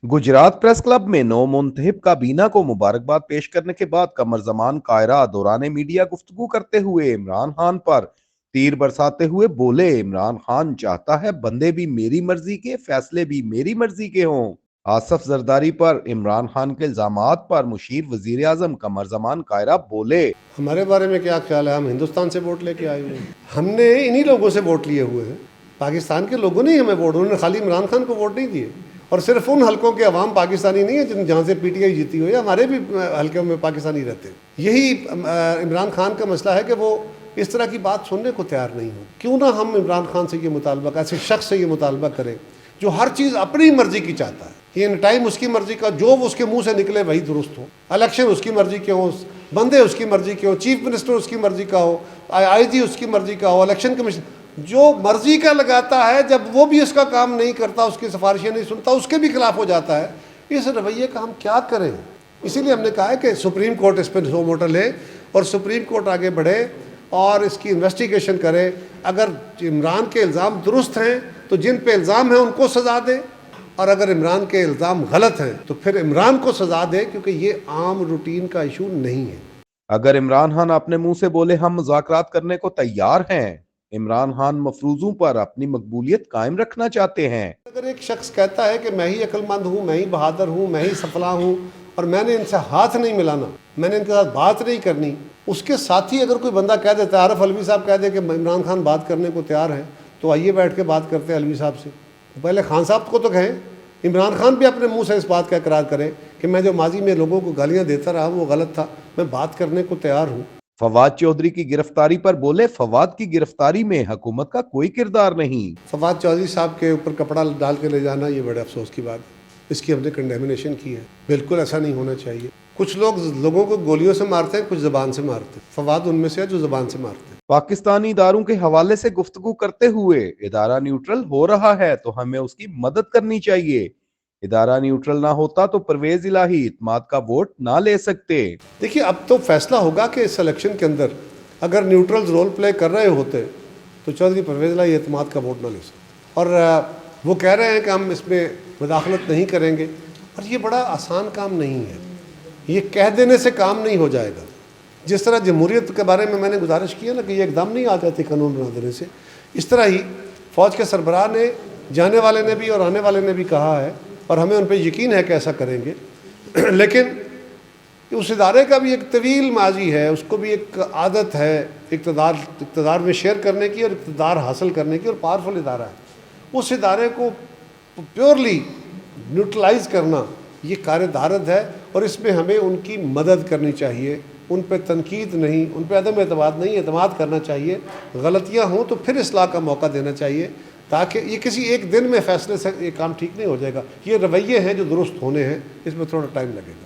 Gujarat press club में नौ मुंतहिब काबीना को मुबारकबाद पेश करने के बाद कमर जमान कायरा दौरान मीडिया गुफ्तगू करते हुए इमरान खान पर तीर बरसाते हुए बोले, इमरान खान चाहता है बंदे भी मेरी मर्जी के, फैसले भी मेरी मर्जी के हों। आसफ जरदारी पर इमरान खान के इल्जामात पर मुशीर वजीर आजम कमर जमान कायरा बोले, हमारे बारे में क्या ख्याल है? हम हिंदुस्तान से वोट लेके आए हुए हैं, हमने इन्हीं लोगों से वोट लिए हुए हैं। पाकिस्तान के लोगों ने ही हमें वोट, उन्होंने खाली इमरान खान को वोट नहीं दिए। और सिर्फ उन हलकों के अवाम पाकिस्तानी नहीं है जहाँ से पीटीआई जीती हुई है, हमारे भी हलकों में पाकिस्तानी रहते हैं। यही इमरान खान का मसला है कि वो इस तरह की बात सुनने को तैयार नहीं हो। क्यों ना हम इमरान खान से ये मुतालबा, ऐसे शख्स से ये मुतालबा करें जो हर चीज़ अपनी मर्जी की चाहता है। इन टाइम उसकी मर्जी का, जो उसके मुंह से निकले वही दुरुस्त हो। इलेक्शन उसकी मर्जी के हो, बंदे उसकी मर्जी के हो, चीफ मिनिस्टर उसकी मर्जी का हो, आईजी उसकी मर्जी का हो, इलेक्शन कमीशन जो मर्जी का लगाता है, जब वो भी उसका काम नहीं करता, उसकी सिफारिशें नहीं सुनता, उसके भी खिलाफ हो जाता है। इस रवैये का हम क्या करें? इसीलिए हमने कहा है कि सुप्रीम कोर्ट इस पर सो मोटर ले और सुप्रीम कोर्ट आगे बढ़े और इसकी इन्वेस्टिगेशन करे। अगर इमरान के इल्ज़ाम दुरुस्त हैं तो जिन पे इल्ज़ाम है उनको सज़ा दे, और अगर इमरान के इल्ज़ाम गलत हैं तो फिर इमरान को सज़ा दे, क्योंकि ये आम रूटीन का इशू नहीं है। अगर इमरान खान अपने मुंह से बोले हम मुज़ाकरात करने को तैयार हैं, इमरान खान मफरूजों पर अपनी मकबूलियत कायम रखना चाहते हैं। अगर एक शख्स कहता है कि मैं ही अक्लमंद हूँ, मैं ही बहादुर हूँ, मैं ही सफला हूँ और मैंने इनसे हाथ नहीं मिलाना, मैंने इनके साथ बात नहीं करनी, उसके साथ ही अगर कोई बंदा कह देता है, आरिफ अलवी साहब कह दे कि इमरान खान बात करने को तैयार हैं, तो आइए बैठ के बात करते हैं अलवी साहब से। पहले खान साहब को तो कहें, इमरान खान भी अपने मुंह से इस बात का इकरार करे कि मैं जो माजी में लोगों को गालियां देता रहा वो गलत था, मैं बात करने को तैयार हूँ। फवाद चौधरी की गिरफ्तारी पर बोले, फवाद की गिरफ्तारी में हुकूमत का कोई किरदार नहीं। फवाद चौधरी साहब के ऊपर कपड़ा डाल के ले जाना ये बड़े अफसोस की बात है, इसकी हमने कंडेमिनेशन की है। बिल्कुल ऐसा नहीं होना चाहिए। कुछ लोग लोगों को गोलियों से मारते हैं, कुछ ज़बान से मारते हैं। फवाद उनमें से है जो ज़बान से मारते हैं। पाकिस्तानी इदारों के हवाले से गुफ्तगू करते हुए, इदारा न्यूट्रल हो रहा है तो हमें उसकी मदद करनी चाहिए। इदारा न्यूट्रल ना होता तो परवेज इलाही इत्माद का वोट ना ले सकते। देखिए, अब तो फैसला होगा कि इस इलेक्शन के अंदर अगर न्यूट्रल्स रोल प्ले कर रहे होते तो चौधरी परवेज इलाही इत्माद का वोट ना ले सकते। और वो कह रहे हैं कि हम इसमें मदाखलत नहीं करेंगे, और ये बड़ा आसान काम नहीं है। ये कह देने से काम नहीं हो जाएगा। जिस तरह जमहूरियत के बारे में मैंने गुजारिश की है ना कि ये एकदम नहीं आ जाती कानून बना देने से, इस तरह ही फ़ौज के सरबराह ने, जाने वाले ने भी और आने वाले ने भी कहा है, और हमें उन पर यकीन है कि ऐसा करेंगे। लेकिन उस इदारे का भी एक तवील माजी है, उसको भी एक आदत है इक़्तिदार में शेयर करने की और इक़्तिदार हासिल करने की, और पावरफुल इदारा है। उस इदारे को प्योरली न्यूट्रलाइज करना ये कार-ए-दारद है, और इसमें हमें उनकी मदद करनी चाहिए। उन पर तनकीद नहीं, उन पर अदम एतमाद नहीं, एतमाद करना चाहिए। गलतियाँ हों तो फिर इस्लाह का मौका देना चाहिए, ताकि ये किसी एक दिन में फ़ैसले से ये काम ठीक नहीं हो जाएगा। ये रवैये हैं जो दुरुस्त होने हैं, इसमें थोड़ा टाइम लगेगा।